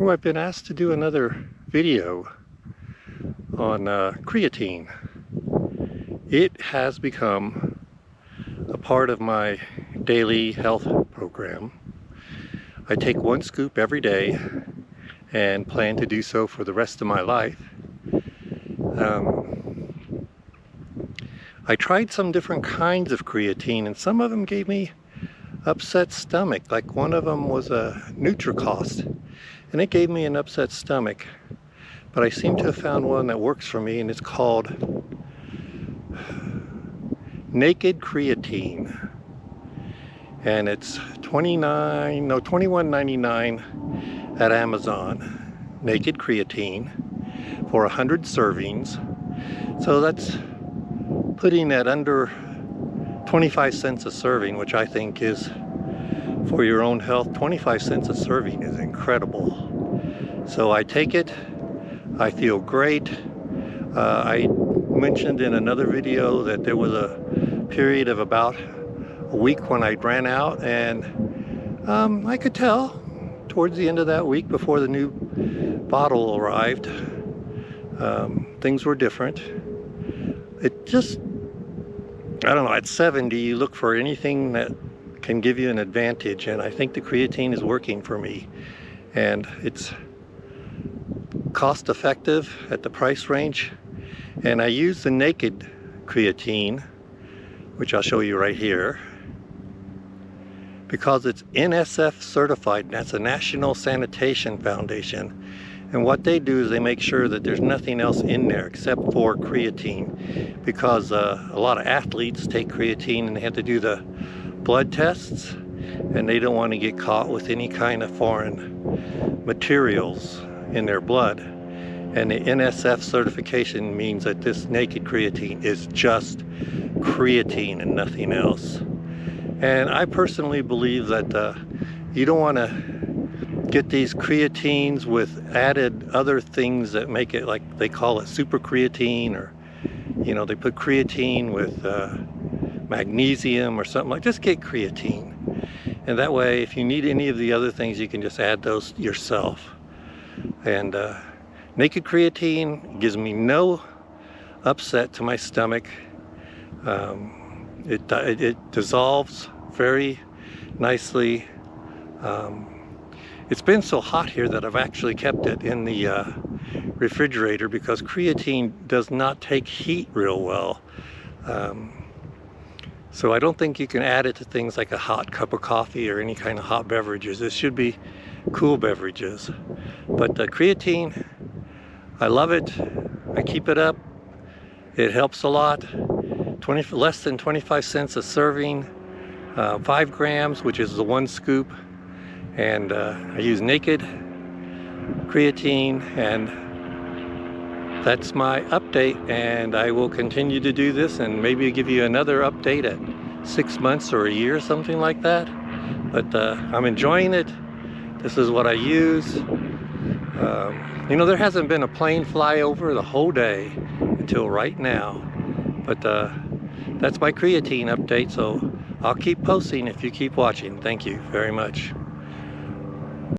Well, I've been asked to do another video on creatine. It has become a part of my daily health program. I take 1 scoop every day and plan to do so for the rest of my life. I tried some different kinds of creatine, and some of them gave me upset stomach. Like one of them was a Nutricost, and it gave me an upset stomach. But I seem to have found one that works for me, and it's called Naked Creatine, and it's $21.99 at Amazon. Naked Creatine for 100 servings. So that's putting at under 25 cents a serving, which I think is, for your own health, 25 cents a serving is incredible. So I take it. I feel great. I mentioned in another video that there was a period of about a week when I ran out, and I could tell towards the end of that week, before the new bottle arrived, things were different. It just, I don't know, at 70 you look for anything that can give you an advantage, and I think the creatine is working for me, and it's cost effective at the price range. And I use the Naked Creatine, which I'll show you right here, because it's NSF certified, and that's a National Sanitation Foundation. And what they do is they make sure that there's nothing else in there except for creatine, because a lot of athletes take creatine and they have to do the blood tests, and they don't want to get caught with any kind of foreign materials in their blood. And the NSF certification means that this Naked Creatine is just creatine and nothing else. And I personally believe that you don't want to get these creatines with added other things that make it, like they call it super creatine, or you know, they put creatine with magnesium or something. Like, just get creatine, and that way if you need any of the other things, you can just add those yourself. And Naked Creatine gives me no upset to my stomach. It dissolves very nicely. It's been so hot here that I've actually kept it in the refrigerator, because creatine does not take heat real well. So I don't think you can add it to things like a hot cup of coffee or any kind of hot beverages. It should be cool beverages. But the creatine, I love it. I keep it up. It helps a lot. Less than 25 cents a serving, 5 grams, which is the 1 scoop. And I use Naked Creatine, and that's my update. And I will continue to do this, and maybe give you another update at 6 months or a year, something like that. But I'm enjoying it. This is what I use. You know, there hasn't been a plane fly over the whole day until right now. But that's my creatine update, so I'll keep posting if you keep watching. Thank you very much.